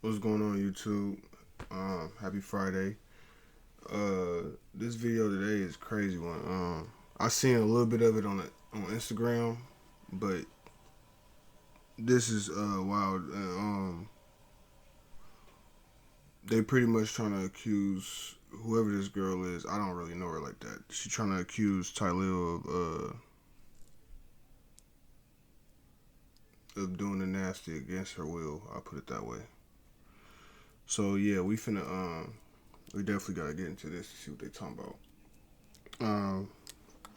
What's going on, YouTube? Happy Friday. This video today is a crazy one. I seen a little bit of it on Instagram, but this is wild. They pretty much trying to accuse whoever this girl is. I don't really know her like that. She trying to accuse Tylil of doing the nasty against her will. I'll put it that way. So yeah, we definitely gotta get into this to see what they talking about. Um,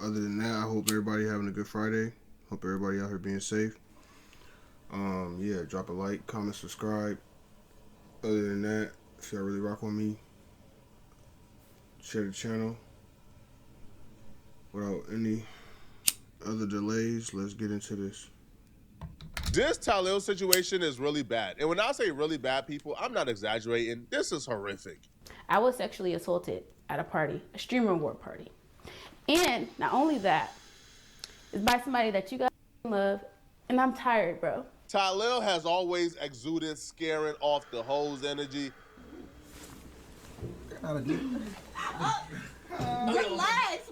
Other than that, I hope everybody having a good Friday. Hope everybody out here being safe. Yeah, drop a like, comment, subscribe. Other than that, if y'all really rock with me, share the channel. Without any other delays, let's get into this. This Tylil situation is really bad. And when I say really bad, people, I'm not exaggerating. This is horrific. I was sexually assaulted at a party, a streamer award party. And not only that, it's by somebody that you guys love, and I'm tired, bro. Tylil has always exuded scaring off the hoes energy. Relax.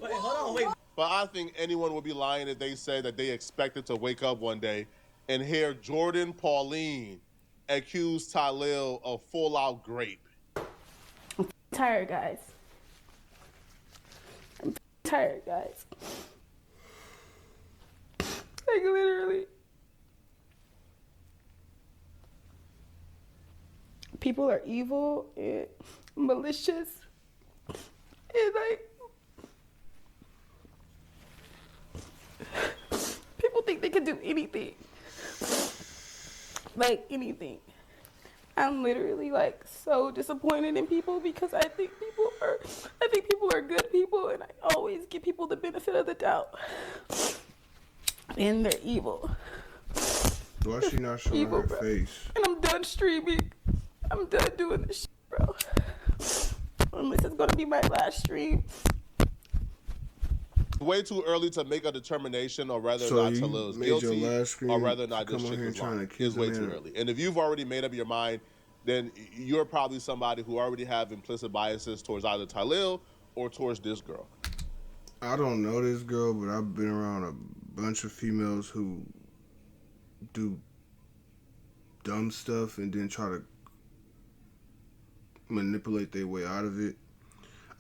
Wait, hold on, wait. But I think anyone would be lying if they said that they expected to wake up one day and hear Jordan Pauline accuse Tylil of full-out grape. I'm tired, guys. I'm tired, guys. Like, literally. People are evil and malicious. And people think they can do anything. Like anything. I'm literally like so disappointed in people because I think people are good people, and I always give people the benefit of the doubt. And they're evil. Why she not showing Evil, her bro. face? And I'm done streaming. I'm done doing this shit, bro. And this is gonna be my last stream. Way too early to make a determination or whether So or not you Tylil is made your guilty last screen or whether or not to this come on chick here and is trying to lying. accuse It's way the too man. early. And if you've already made up your mind, then you're probably somebody who already have implicit biases towards either Tylil or towards this girl. I don't know this girl, but I've been around a bunch of females who do dumb stuff and then try to manipulate their way out of it.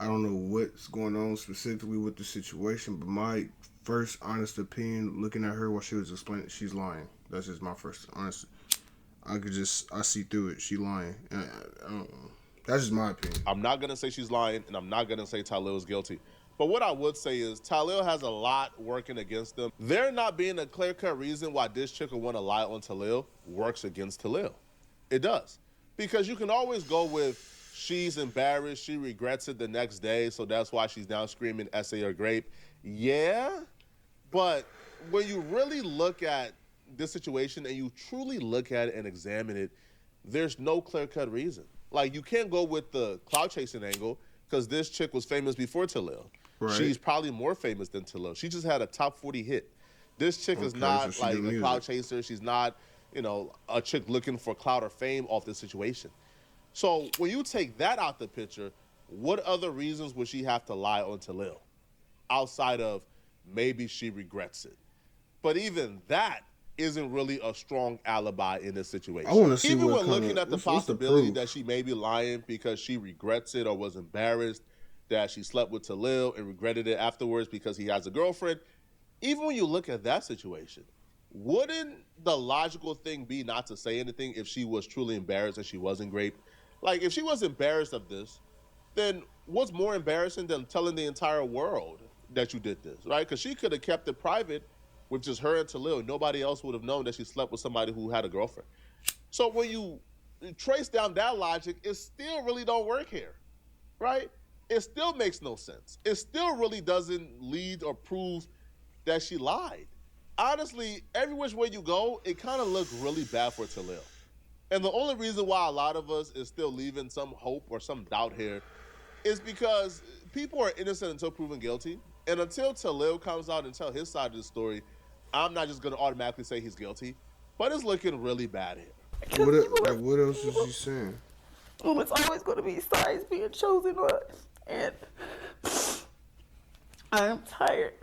I don't know what's going on specifically with the situation, but my first honest opinion, looking at her while she was explaining, she's lying. That's just my first honest. I see through it. She lying. And I don't know. That's just my opinion. I'm not going to say she's lying, and I'm not going to say Tylil is guilty. But what I would say is Tylil has a lot working against them. There not being a clear-cut reason why this chick would want to lie on Tylil works against Tylil. It does. Because you can always go with she's embarrassed, she regrets it the next day, so that's why she's now screaming essay or grape. Yeah, but when you really look at this situation and you truly look at it and examine it, there's no clear-cut reason. Like, you can't go with the clout chasing angle because this chick was famous before Tylil. Right. She's probably more famous than Tylil. She just had a top 40 hit. This chick is Okay, not so she like do a music. clout chaser. She's not, a chick looking for clout or fame off this situation. So when you take that out the picture, what other reasons would she have to lie on Tylil outside of maybe she regrets it? But even that isn't really a strong alibi in this situation. I want to see even what when looking at the what's possibility proof? that she may be lying because she regrets it or was embarrassed that she slept with Tylil and regretted it afterwards because he has a girlfriend. Even when you look at that situation, wouldn't the logical thing be not to say anything if she was truly embarrassed and she wasn't grape? Like, if she was embarrassed of this, then what's more embarrassing than telling the entire world that you did this, right? Because she could have kept it private with just her and Tylil. Nobody else would have known that she slept with somebody who had a girlfriend. So when you trace down that logic, it still really don't work here, right? It still makes no sense. It still really doesn't lead or prove that she lied. Honestly, every which way you go, it kind of looked really bad for Tylil. And the only reason why a lot of us is still leaving some hope or some doubt here is because people are innocent until proven guilty. And until Tylil comes out and tell his side of the story, I'm not just going to automatically say he's guilty. But it's looking really bad here. Because people are What else is people. he saying? Well, it's always going to be sides being chosen on. And I'm tired.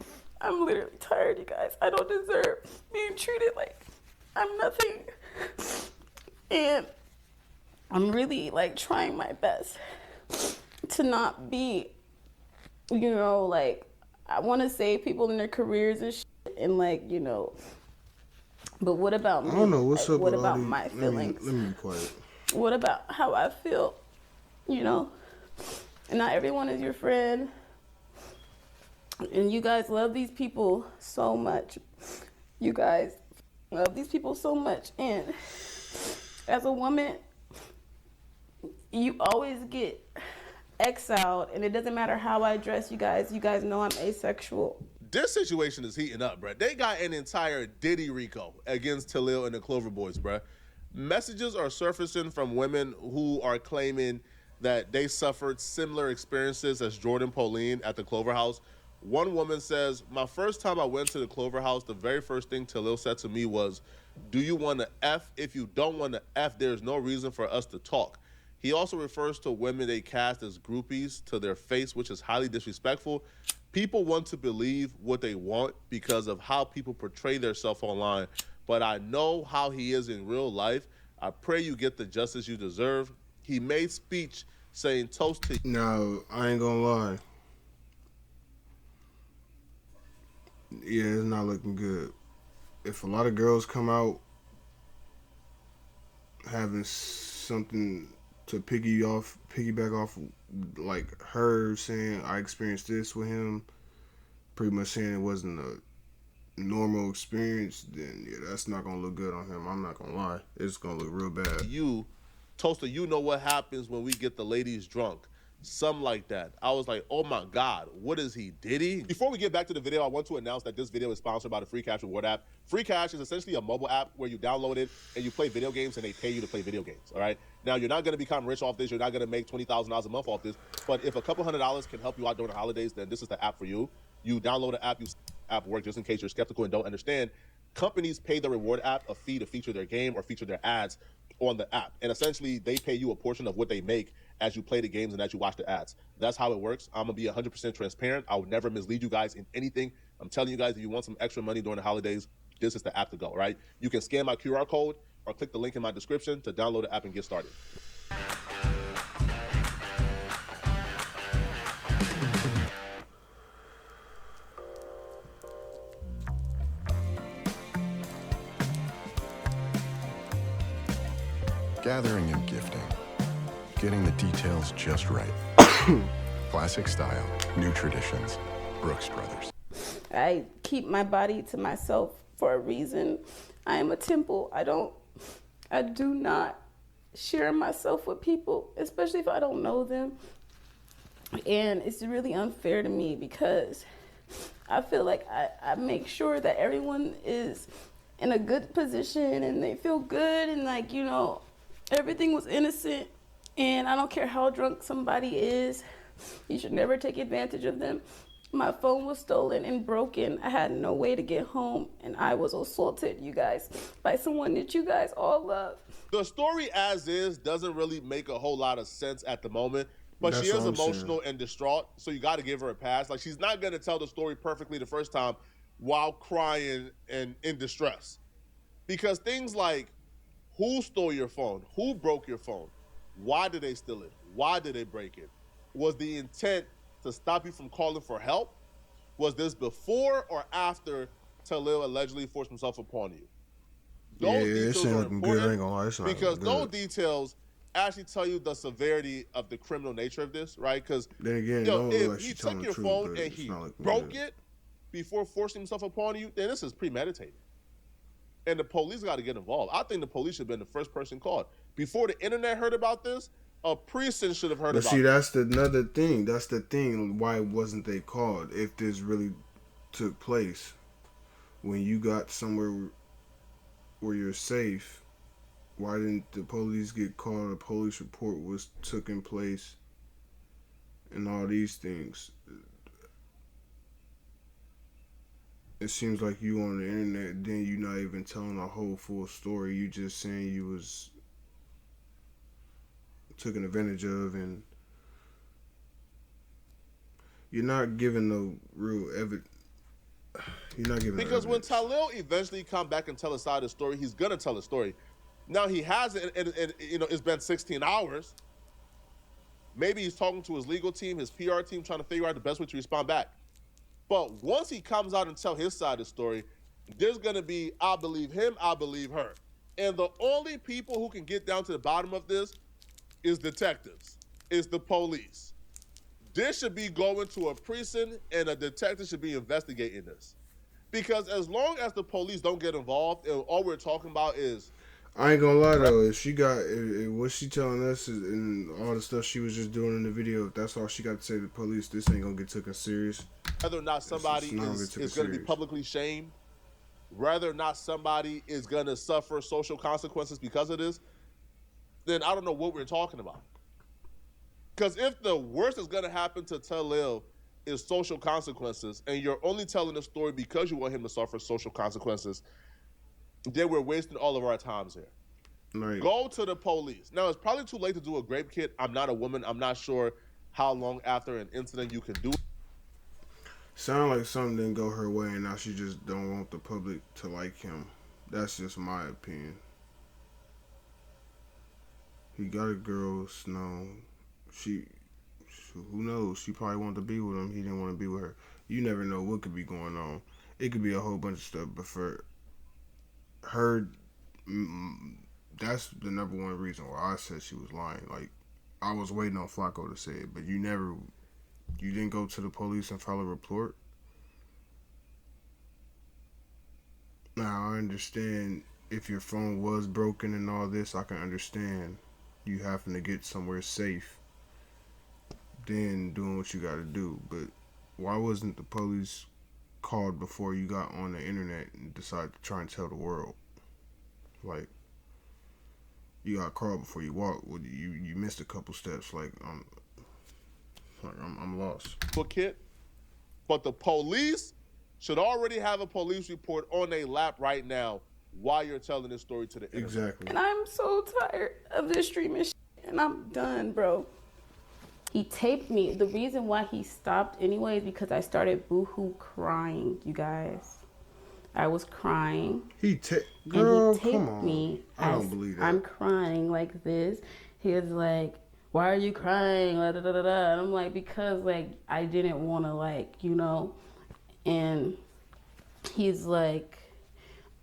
I'm literally tired, you guys. I don't deserve being treated like I'm nothing. And I'm really like trying my best to not be, like I want to save people in their careers and shit, and like, but what about I don't me? know what's Like, up what with all about these. my Let feelings? me be quiet. What about how I feel? You know? And not everyone is your friend. And you guys love these people so much. You guys love these people so much. And as a woman, you always get exiled. And it doesn't matter how I dress, you guys. You guys know I'm asexual. This situation is heating up, bruh. They got an entire Diddy Rico against Tylil and the Clover Boys, bruh. Messages are surfacing from women who are claiming that they suffered similar experiences as Jordan Pauline at the Clover House. One woman says, "My first time I went to the Clover House, the very first thing Tylil said to me was, 'Do you want to F? If you don't want to F, there's no reason for us to talk.'" He also refers to women they cast as groupies to their face, which is highly disrespectful. People want to believe what they want because of how people portray themselves online. But I know how he is in real life. I pray you get the justice you deserve. He made speech saying toast to Now I ain't gonna lie. Yeah, it's not looking good. If a lot of girls come out having something to piggyback off, like her saying I experienced this with him, pretty much saying it wasn't a normal experience, then yeah, that's not gonna look good on him. I'm not gonna lie, it's gonna look real bad. you. Toaster, you know what happens when we get the ladies drunk. Something like that. I was like, oh my God, what is he, Diddy? Before we get back to the video, I want to announce that this video is sponsored by the Free Cash Reward app. Free Cash is essentially a mobile app where you download it and you play video games and they pay you to play video games, all right? Now, you're not gonna become rich off this, you're not gonna make $20,000 a month off this, but if a couple $100 can help you out during the holidays, then this is the app for you. You download the app, app work, just in case you're skeptical and don't understand. Companies pay the reward app a fee to feature their game or feature their ads on the app. And essentially, they pay you a portion of what they make as you play the games and as you watch the ads. That's how it works. I'm going to be 100% transparent. I would never mislead you guys in anything. I'm telling you guys, if you want some extra money during the holidays, this is the app to go, right? You can scan my QR code or click the link in my description to download the app and get started. Gathering and gifting. Getting the details just right. Classic style, new traditions. Brooks Brothers. I keep my body to myself for a reason. I am a temple. I do not share myself with people, especially if I don't know them. And it's really unfair to me because I feel like I make sure that everyone is in a good position and they feel good and like, everything was innocent. And I don't care how drunk somebody is, you should never take advantage of them. My phone was stolen and broken. I had no way to get home, and I was assaulted, you guys, by someone that you guys all love. The story as is doesn't really make a whole lot of sense at the moment, but That's she is what I'm emotional saying. and distraught, so you got to give her a pass. Like, she's not going to tell the story perfectly the first time while crying and in distress. Because things like, who stole your phone? Who broke your phone? Why did they steal it? Why did they break it? Was the intent to stop you from calling for help? Was this before or after Tylil allegedly forced himself upon you? Yeah, Those this details ain't are looking good. I important ain't gonna lie, it's not because looking those good. details actually tell you the severity of the criminal nature of this, right? Because Then again, it don't look if like he she's telling took the your truth, phone but and it's he not looking broke good. it before forcing himself upon you, then this is premeditated. And the police got to get involved. I think the police should have been the first person called. Before the internet heard about this, a precinct should have heard But about see, this. that's another thing. That's the thing. Why wasn't they called? If this really took place, when you got somewhere where you're safe, why didn't the police get called? A police report was taking place, and all these things. it seems like you on the internet, then you not even telling a whole full story. You just saying you was taken advantage of, and you're not giving no real evidence. You're not giving Because when evidence. Tylil eventually come back and tell a side of the story, he's gonna tell a story. Now he has it, and it's been 16 hours. Maybe he's talking to his legal team, his PR team, trying to figure out the best way to respond back. But once he comes out and tell his side of the story, there's gonna be, I believe him, I believe her. And the only people who can get down to the bottom of this is detectives, is the police. This should be going to a precinct, and a detective should be investigating this. Because as long as the police don't get involved, and all we're talking about is, I ain't gonna lie though, if she got if what she telling us is, and all the stuff she was just doing in the video, if that's all she got to say to the police, this ain't gonna get taken serious. whether or not somebody is going to be publicly shamed, whether or not somebody is going to suffer social consequences because of this, then I don't know what we're talking about. Because if the worst is going to happen to Tylil is social consequences, and you're only telling the story because you want him to suffer social consequences, then we're wasting all of our times here. Right. Go to the police. Now, it's probably too late to do a grape kit. I'm not a woman. I'm not sure how long after an incident you can do it. Sound like something didn't go her way, and now she just don't want the public to like him. That's just my opinion. He got a girl, Snow. Who knows? She probably wanted to be with him. He didn't want to be with her. You never know what could be going on. It could be a whole bunch of stuff, but for her, that's the number one reason why I said she was lying. Like, I was waiting on Flacco to say it, but you didn't go to the police and file a report. Now, I understand if your phone was broken and all this, I can understand you having to get somewhere safe, then doing what you got to do. But why wasn't the police called before you got on the internet and decided to try and tell the world? Like, you got called before you walked. You missed a couple steps. I'm lost. Kit, but the police should already have a police report on their lap right now while you're telling this story to the internet. Exactly. And I'm so tired of this streaming shit, and I'm done, bro. He taped me. The reason why he stopped anyway is because I started boohoo crying, you guys. I was crying. Girl, and he taped come on. me I as don't believe that. I'm crying like this. He was like, why are you crying? Da, da, da, da. And I'm like, because like I didn't want to and he's like,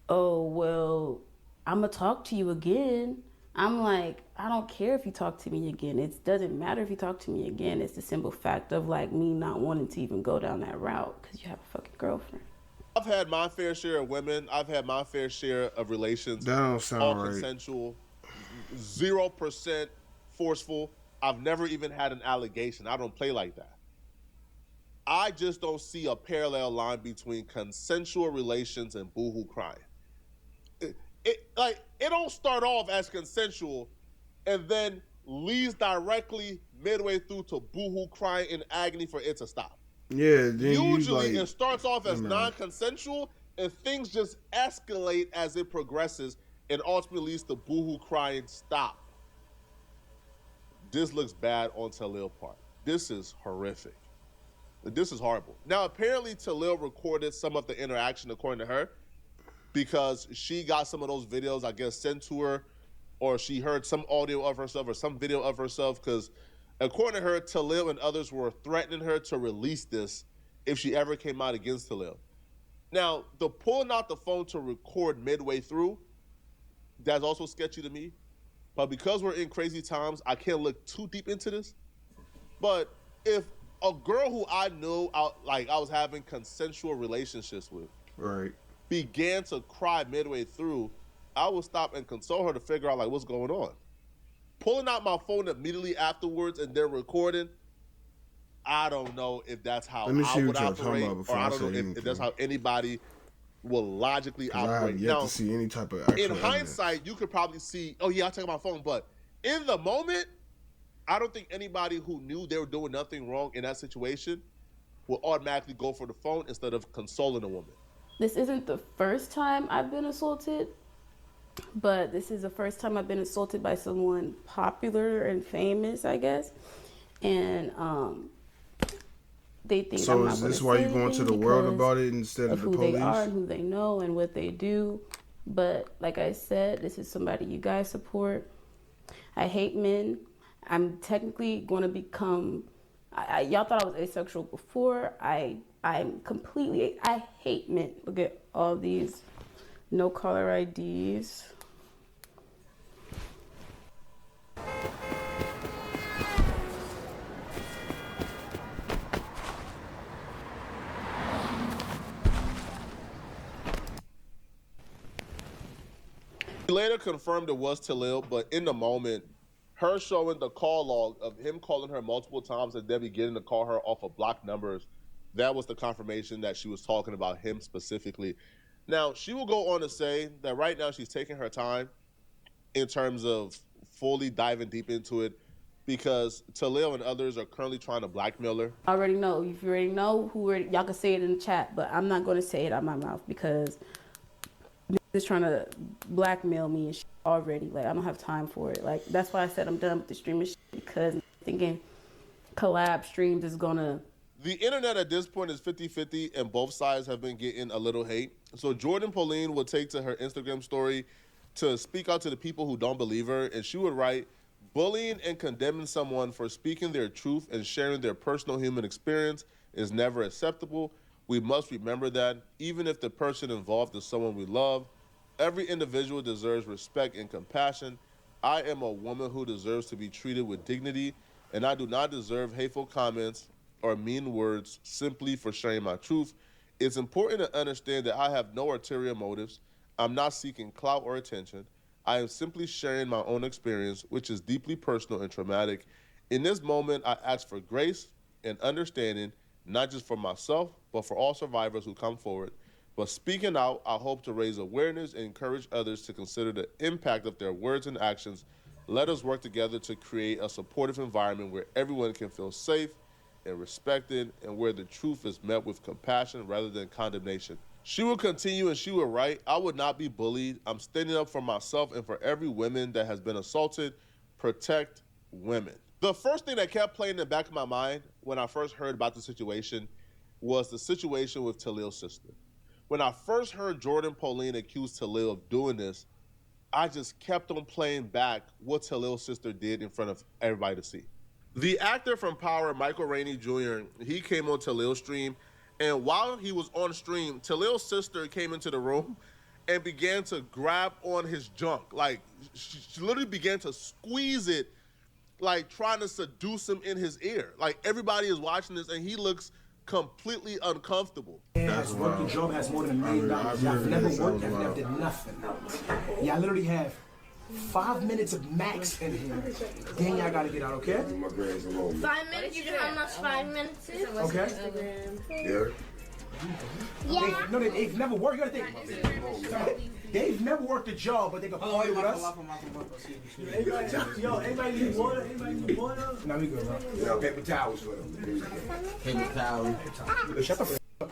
oh, well, I'm going to talk to you again. I'm like, I don't care if you talk to me again. It doesn't matter if you talk to me again. It's the simple fact of like me not wanting to even go down that route because you have a fucking girlfriend. I've had my fair share of women. I've had my fair share of relations. That don't sound all right. Consensual, 0% forceful. I've never even had an allegation. I don't play like that. I just don't see a parallel line between consensual relations and boohoo crying. It don't start off as consensual and then leads directly midway through to boohoo crying in agony for it to stop. Yeah, then usually it starts off as non-consensual and things just escalate as it progresses and ultimately leads to boohoo crying stop. This looks bad on Tylil part. This is horrific. This is horrible. Now, apparently Tylil recorded some of the interaction according to her because she got some of those videos, I guess, sent to her, or she heard some audio of herself or some video of herself because according to her, Tylil and others were threatening her to release this if she ever came out against Tylil. Now, the pulling out the phone to record midway through, that's also sketchy to me. But because we're in crazy times, I can't look too deep into this. But if a girl who I knew, I was having consensual relationships with, right, began to cry midway through, I would stop and console her to figure out what's going on. Pulling out my phone immediately afterwards and then recording, I don't know if that's how I would operate, or I don't know if that's how anybody will logically operate. I have yet to see any type of actual in hindsight, evidence. You could probably see, oh yeah, I'll take my phone, but in the moment, I don't think anybody who knew they were doing nothing wrong in that situation will automatically go for the phone instead of consoling a woman. This isn't the first time I've been assaulted, but this is the first time I've been assaulted by someone popular and famous, I guess. And they think So I'm not is going this to why say you going to anything the world because about it instead of of the who they are police? and who they know and what they do. But like I said, this is somebody you guys support. I hate men. I'm technically going to become. Y'all thought I was asexual before. I'm completely. I hate men. Look at all these no caller IDs. He later confirmed it was Tylil, but in the moment, her showing the call log of him calling her multiple times and then beginning to call her off of blocked numbers, that was the confirmation that she was talking about him specifically. Now, she will go on to say that right now she's taking her time in terms of fully diving deep into it because Tylil and others are currently trying to blackmail her. I already know. If you already know y'all can say it in the chat, but I'm not going to say it out my mouth because just trying to blackmail me and shit already. Like, I don't have time for it. Like, that's why I said I'm done with the streaming shit because I'm thinking collab streams is gonna. The internet at this point is 50-50 and both sides have been getting a little hate. So Jordan Pauline would take to her Instagram story to speak out to the people who don't believe her, and she would write, bullying and condemning someone for speaking their truth and sharing their personal human experience is never acceptable. We must remember that even if the person involved is someone we love, every individual deserves respect and compassion. I am a woman who deserves to be treated with dignity, and I do not deserve hateful comments or mean words simply for sharing my truth. It's important to understand that I have no ulterior motives. I'm not seeking clout or attention. I am simply sharing my own experience, which is deeply personal and traumatic. In this moment, I ask for grace and understanding, not just for myself, but for all survivors who come forward. But speaking out, I hope to raise awareness and encourage others to consider the impact of their words and actions. Let us work together to create a supportive environment where everyone can feel safe and respected and where the truth is met with compassion rather than condemnation. She will continue and she will write, I would not be bullied. I'm standing up for myself and for every woman that has been assaulted. Protect women. The first thing that kept playing in the back of my mind when I first heard about the situation was the situation with Tylil's sister. When I first heard Jordan Pauline accuse Tylil of doing this, I just kept on playing back what Tylil's sister did in front of everybody to see. The actor from Power, Michael Rainey Jr., he came on Tylil's stream, and while he was on stream, Tylil's sister came into the room and began to grab on his junk. Like, she literally began to squeeze it, like trying to seduce him in his ear. Like, everybody is watching this, and he looks completely uncomfortable. That's wild. Your job has more than $1 million. Y'all never worked, y'all never did nothing. Y'all literally have 5 minutes of max in here. Then y'all gotta get out, okay? 5 minutes? You know how much 5 minutes is? Okay? Yeah. Yeah. They've never worked. You gotta think. They've never worked a job, but they can party with us. Yo, anybody need water? Anybody need water? No, we good, bro. Yeah, paper towels for them. Paper towel. Shut the f*** up.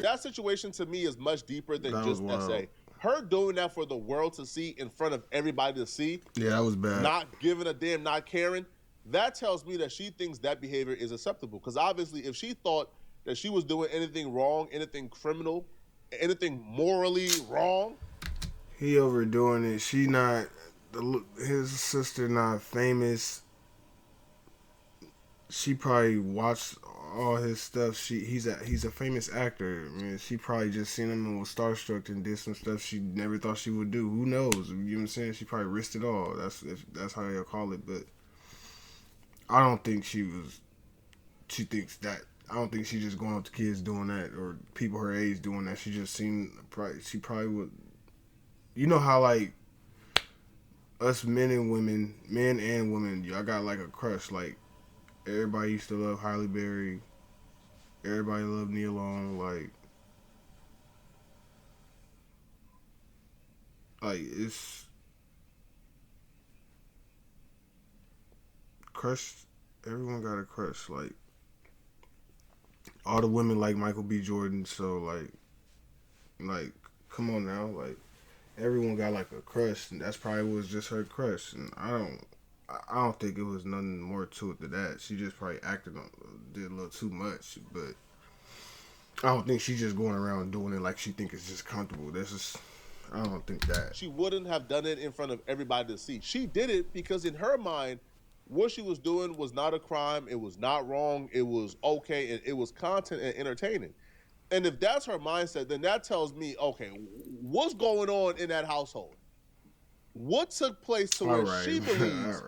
That situation to me is much deeper than That just was wild. SA. Her doing that for the world to see in front of everybody to see, Yeah, that was bad. not giving a damn, not caring, that tells me that she thinks that behavior is acceptable. Because obviously, if she thought that she was doing anything wrong, anything criminal, anything morally wrong, He overdoing it. She not. His sister not famous. She probably watched all his stuff. He's a famous actor. I mean, she probably just seen him and was starstruck and did some stuff she never thought she would do. Who knows? You know what I'm saying? She probably risked it all. That's how they'll call it. But I don't think she was. She thinks that. I don't think she's just going up to kids doing that or people her age doing that. She just seen. She probably would. You know how like us men and women, y'all got like a crush. Like everybody used to love Halle Berry. Everybody loved Neil Long. Like it's crush. everyone got a crush. Like, all the women like Michael B. Jordan, so like, come on now, like, everyone got like a crush, and that's probably was just her crush, and I don't think it was nothing more to it than that. She just probably did a little too much, but I don't think she's just going around doing it like she think it's just comfortable. I don't think that. She wouldn't have done it in front of everybody to see. She did it because in her mind, what she was doing was not a crime. It was not wrong. It was okay. And it was content and entertaining. And if that's her mindset, then that tells me, okay, what's going on in that household? What took place to where she believes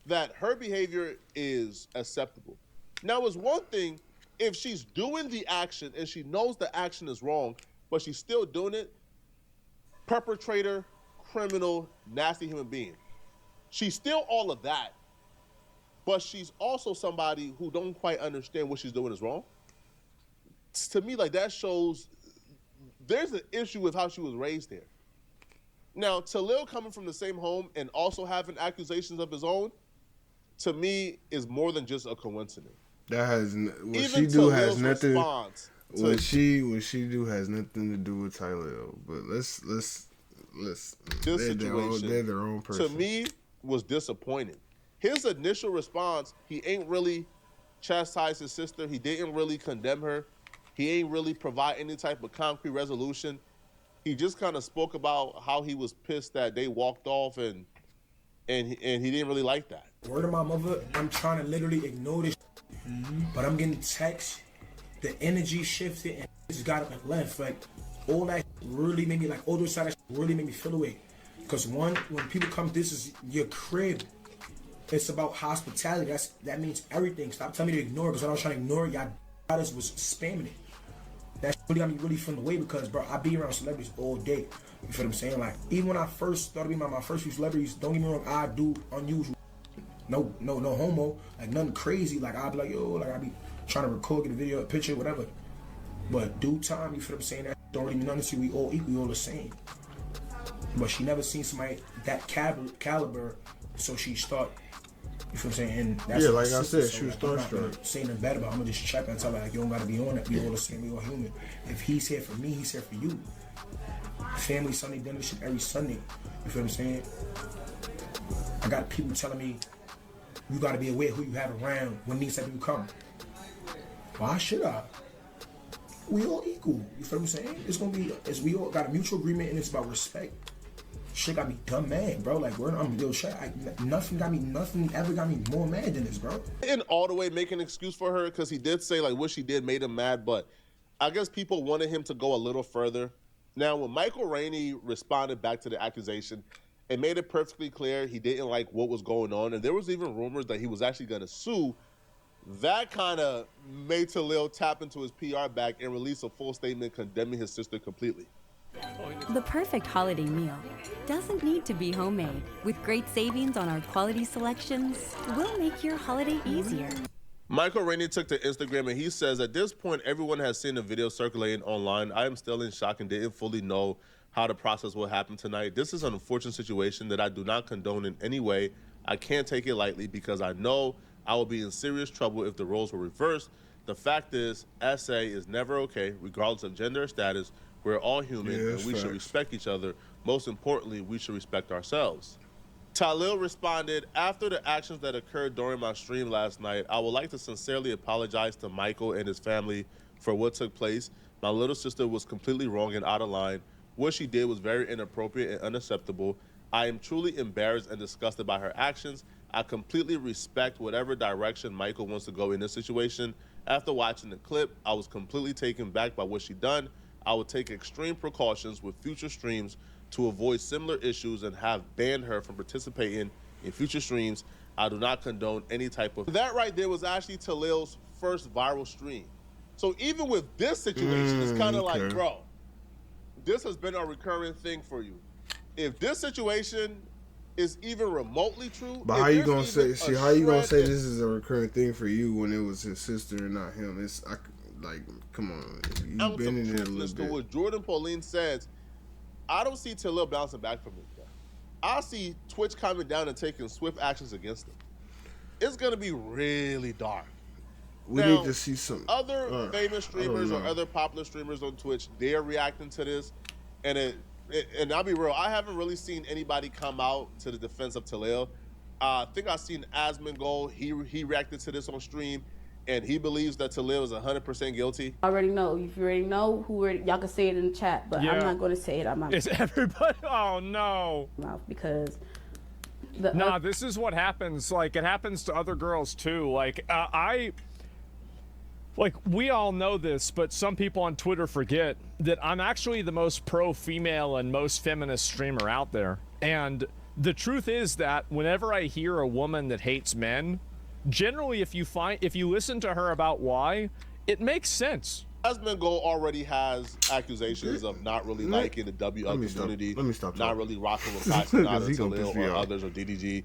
that her behavior is acceptable? Now, it's one thing if she's doing the action and she knows the action is wrong, but she's still doing it. Perpetrator, criminal, nasty human being. She's still all of that, but she's also somebody who don't quite understand what she's doing is wrong. To me, like, that shows there's an issue with how she was raised here. Now, Tylil coming from the same home and also having accusations of his own, to me, is more than just a coincidence. That has what she do has nothing. What she do has nothing to do with Tylil. But let's this situation, they're their own person. To me, was disappointing. His initial response, he ain't really chastised his sister. He didn't really condemn her. He ain't really provide any type of concrete resolution. He just kind of spoke about how he was pissed that they walked off and he didn't really like that. Word of my mother, I'm trying to literally ignore this, but I'm getting texts. The energy shifted and just got up and left. Like, all that really made me, like, all those side really made me feel away. Because when people come, this is your crib. It's about hospitality. That means everything. Stop telling me to ignore it, because when I was trying to ignore it, y'all was spamming it. That really got me really feeling away, because, bro, I be around celebrities all day. You feel what I'm saying? Like, even when I first started being my first few celebrities, don't get me wrong, I do unusual. No homo. Like, nothing crazy. Like, I'll be like, yo, like, I be trying to record, get a video, a picture, whatever. But due time, you feel what I'm saying? That don't really mean nothing to you. We all equal, we all the same. But she never seen somebody that caliber, so she start. You feel what I'm saying? And that's like I said, she was starstruck. Saying nothing bad about. I'm gonna just check and tell her, like, you don't gotta be on that. We all the same. We all human. If he's here for me, he's here for you. Family Sunday dinner shit every Sunday. You feel what I'm saying? I got people telling me you gotta be aware who you have around when these type of people come. Why should I? We all equal. You feel what I'm saying? We all got a mutual agreement, and it's about respect. Shit got me dumb mad, bro. Like, nothing ever got me more mad than this, bro. In all the way make an excuse for her, because he did say, like, what she did made him mad, but I guess people wanted him to go a little further. Now, when Michael Rainey responded back to the accusation, it made it perfectly clear he didn't like what was going on, and there was even rumors that he was actually going to sue. That kind of made Tylil tap into his PR bag and release a full statement condemning his sister completely. The perfect holiday meal doesn't need to be homemade. With great savings on our quality selections, we'll make your holiday easier. Michael Rainey took to Instagram and he says, at this point, everyone has seen the video circulating online. I am still in shock and didn't fully know how the process will happen tonight. This is an unfortunate situation that I do not condone in any way. I can't take it lightly because I know I will be in serious trouble if the roles were reversed. The fact is, SA is never okay, regardless of gender or status. We're all human, and we should respect each other. Most importantly, we should respect ourselves. Tylil responded, after the actions that occurred during my stream last night, I would like to sincerely apologize to Michael and his family for what took place. My little sister was completely wrong and out of line. What she did was very inappropriate and unacceptable. I am truly embarrassed and disgusted by her actions. I completely respect whatever direction Michael wants to go in this situation. After watching the clip, I was completely taken back by what she done. I will take extreme precautions with future streams to avoid similar issues and have banned her from participating in future streams. I do not condone any type of... That right there was actually Tylil's first viral stream. So even with this situation, it's kind of like, bro, this has been a recurring thing for you. If this situation is even remotely true... But how you gonna say... See, how you gonna say this is a recurring thing for you when it was his sister and not him? It's... Like, come on. You've been in there a little bit. What Jordan Pauline says, I don't see Tylil bouncing back from it. I see Twitch coming down and taking swift actions against him. it's gonna be really dark. We Now, need to see some other famous streamers or know. other popular streamers on Twitch, they're reacting to this, and and I'll be real, I haven't really seen anybody come out to the defense of Tylil. I think I've seen Asmongold. He reacted to this on stream, and he believes that Tylil is 100% guilty. I already know. If you already know y'all can say it in the chat, but I'm not going to say it out my Is everybody? Oh no! mouth because This is what happens. Like it happens to other girls too. We all know this, but some people on Twitter forget that I'm actually the most pro-female and most feminist streamer out there. And the truth is that whenever I hear a woman that hates men, generally if you listen to her about why, it makes sense. Asmongold already has accusations of not really liking the WL community, not really rocking with Fascinata, Tylil, or others, or DDG.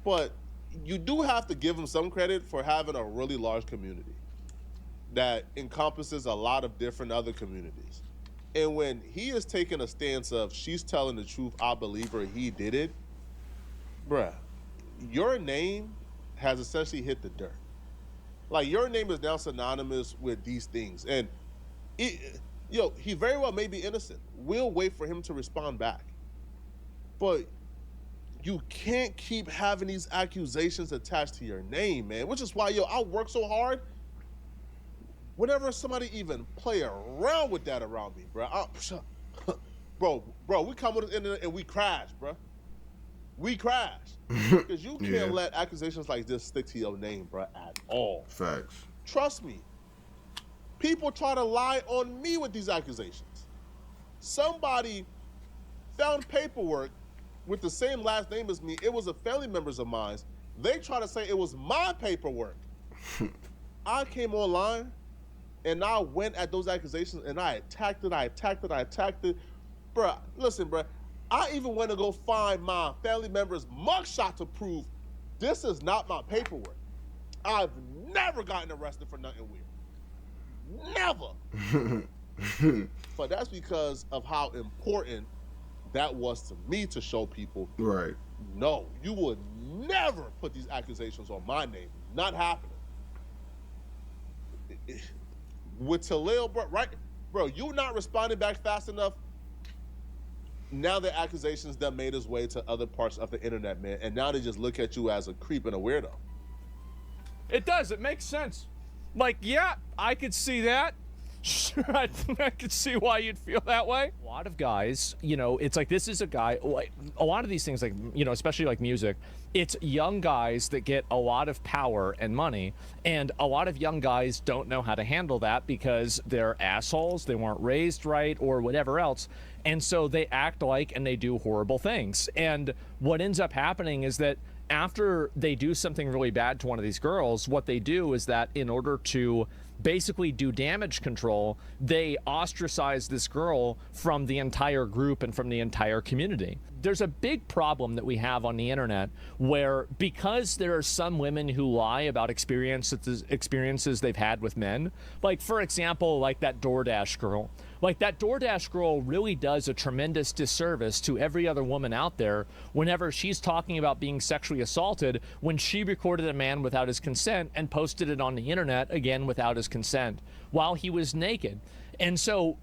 But you do have to give him some credit for having a really large community that encompasses a lot of different other communities. And when he is taking a stance of, she's telling the truth, I believe her, he did it, bruh, your name has essentially hit the dirt. Like, your name is now synonymous with these things. And, he very well may be innocent. We'll wait for him to respond back. But you can't keep having these accusations attached to your name, man, which is why, I work so hard. Whenever somebody even play around with that around me, bro, bro, we come with the internet and we crash, bro. We crash. Because you can't let accusations like this stick to your name, bro, at all. Facts. Trust me. People try to lie on me with these accusations. Somebody found paperwork with the same last name as me. It was a family members of mine. They try to say it was my paperwork. I came online and I went at those accusations and I attacked it. Bruh, listen, bruh. I even went to go find my family member's mugshot to prove this is not my paperwork. I've never gotten arrested for nothing weird. Never. But that's because of how important that was to me to show people. Right. No, you would never put these accusations on my name. Not happening. With Tylil, bro, right? Bro, you not responding back fast enough. Now the accusations that made its way to other parts of the internet, man, and now they just look at you as a creep and a weirdo. It does. It makes sense. Like, yeah, I could see that. I could see why you'd feel that way. A lot of guys, it's like this is a guy, like, a lot of these things, like, especially like music, it's young guys that get a lot of power and money, and a lot of young guys don't know how to handle that because they're assholes, they weren't raised right, or whatever else, and so they act like and they do horrible things. And what ends up happening is that after they do something really bad to one of these girls, what they do is that in order to basically do damage control, they ostracize this girl from the entire group and from the entire community. There's a big problem that we have on the internet where, because there are some women who lie about experiences they've had with men, like, for example, like that DoorDash girl. Like, that DoorDash girl really does a tremendous disservice to every other woman out there whenever she's talking about being sexually assaulted when she recorded a man without his consent and posted it on the internet, again, without his consent, while he was naked. And so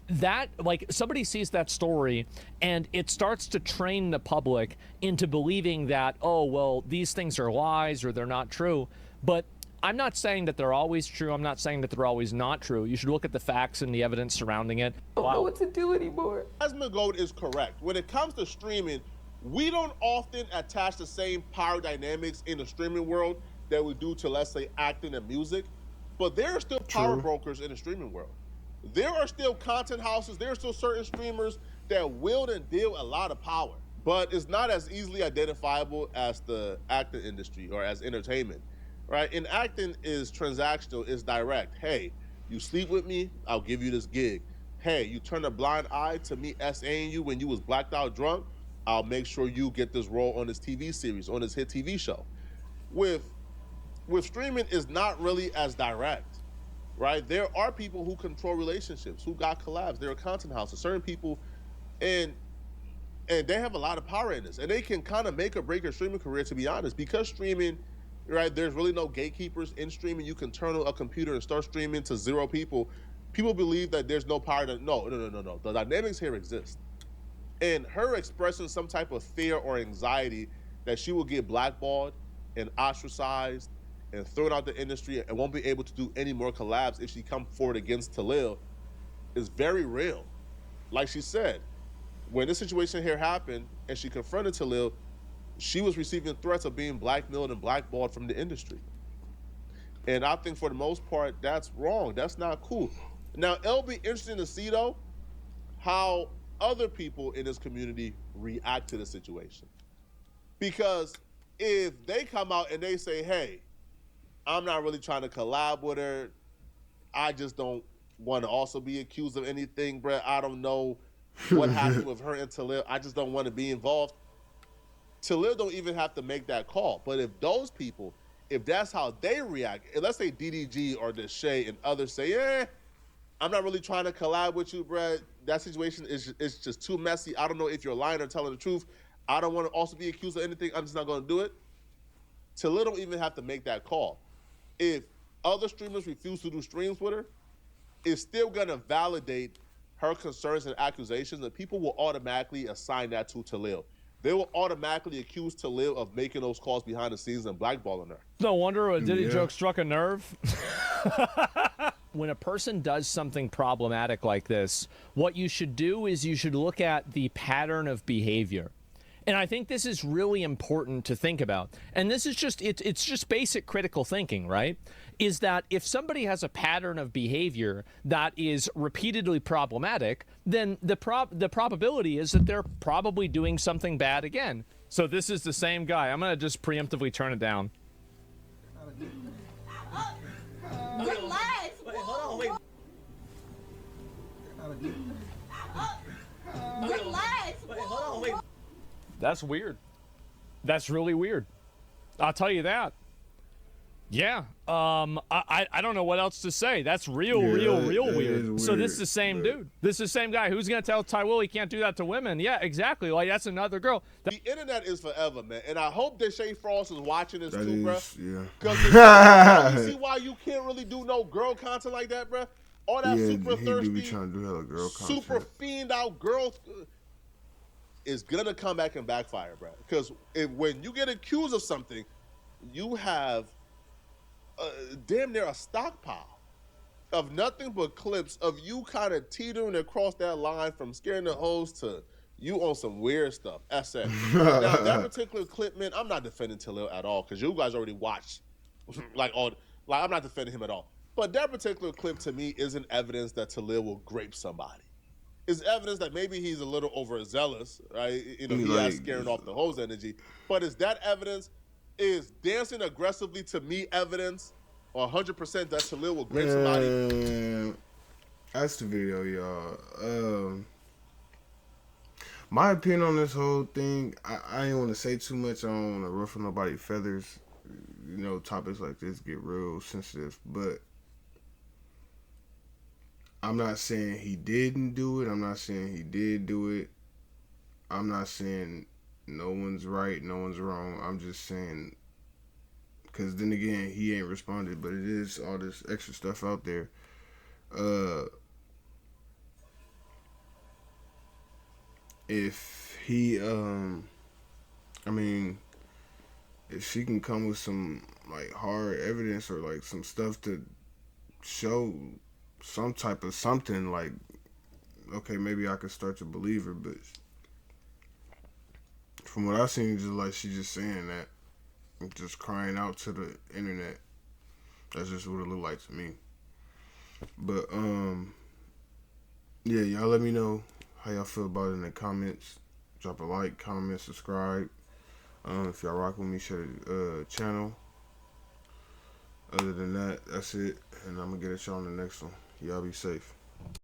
that, like, somebody sees that story and it starts to train the public into believing that, oh, well, these things are lies or they're not true. But I'm not saying that they're always true. I'm not saying that they're always not true. You should look at the facts and the evidence surrounding it. I don't know what to do anymore. Asmongold is correct. When it comes to streaming, we don't often attach the same power dynamics in the streaming world that we do to, let's say, acting and music. But there are still power brokers in the streaming world. There are still content houses. There are still certain streamers that wield and deal a lot of power. But it's not as easily identifiable as the acting industry or as entertainment. Right? In acting is transactional, is direct. Hey, you sleep with me, I'll give you this gig. Hey, you turn a blind eye to me SAing you when you was blacked out drunk, I'll make sure you get this role on this TV series, on this hit TV show. With streaming, is not really as direct, right? There are people who control relationships, who got collabs. There are content houses, certain people, and they have a lot of power in this, and they can kind of make or break your streaming career, to be honest, because streaming right? There's really no gatekeepers in streaming. You can turn on a computer and start streaming to 0 people. People believe that there's no power. No. The dynamics here exist. And her expressing some type of fear or anxiety that she will get blackballed and ostracized and thrown out the industry and won't be able to do any more collabs if she come forward against Tylil is very real. Like she said, when this situation here happened and she confronted Tylil, she was receiving threats of being blackmailed and blackballed from the industry. And I think for the most part, that's wrong. That's not cool. Now, it'll be interesting to see, though, how other people in this community react to the situation. Because if they come out and they say, hey, I'm not really trying to collab with her, I just don't want to also be accused of anything, bruh. I don't know what happened with her and Tylil. I just don't want to be involved. Tylil don't even have to make that call. But if those people, if that's how they react, and let's say DDG or Deshae and others say, I'm not really trying to collab with you, bruh. That situation is just too messy. I don't know if you're lying or telling the truth. I don't want to also be accused of anything. I'm just not going to do it. Tylil don't even have to make that call. If other streamers refuse to do streams with her, it's still going to validate her concerns and accusations, and people will automatically assign that to Tylil. They will automatically accuse Tylil of making those calls behind the scenes and blackballing her. No wonder a Diddy joke struck a nerve. When a person does something problematic like this, what you should do is you should look at the pattern of behavior. And I think this is really important to think about. And this is just, it's just basic critical thinking, right? Is that if somebody has a pattern of behavior that is repeatedly problematic, then the probability is that they're probably doing something bad again. So this is the same guy. I'm going to just preemptively turn it down. Relax. Wait, hold on, wait. Relax. Wait, hold on, wait. That's weird. That's really weird. I'll tell you that. Yeah. I don't know what else to say. That's real weird. So this is the same dude. This is the same guy. Who's gonna tell Tylil he can't do that to women? Yeah, exactly. Like that's another girl. The internet is forever, man. And I hope that Shay Frost is watching this too, bro. Yeah. Because you see why you can't really do no girl content like that, bro? All that super he thirsty, do be trying to do hella girl content. super fiend out girl is gonna come back and backfire, bro. Because when you get accused of something, you have damn near a stockpile of nothing but clips of you kind of teetering across that line from scaring the hoes to you on some weird stuff. SF. Now, that particular clip, man, I'm not defending Tylil at all because you guys already watched. I'm not defending him at all. But that particular clip to me isn't evidence that Tylil will grape somebody. It's evidence that maybe he's a little overzealous, right? You know, he has scaring off the hose energy. But is that evidence? Is dancing aggressively to me evidence or 100% that Tylil will grape somebody? That's the video, y'all. My opinion on this whole thing, I ain't want to say too much. I don't want to ruffle nobody's feathers. You know, topics like this get real sensitive. But I'm not saying he didn't do it. I'm not saying he did do it. I'm not saying no one's right, no one's wrong. I'm just saying, because then again, he ain't responded, but it is all this extra stuff out there. If he, if she can come with some, like, hard evidence or, like, some stuff to show some type of something, like, okay, maybe I could start to believe her, but from what I've seen, just like she's just saying that, just crying out to the internet. That's just what it looked like to me. But yeah, y'all let me know how y'all feel about it in the comments. Drop a like, comment, subscribe. If y'all rock with me, share the channel. Other than that, that's it, and I'm gonna get at y'all on the next one. Y'all be safe.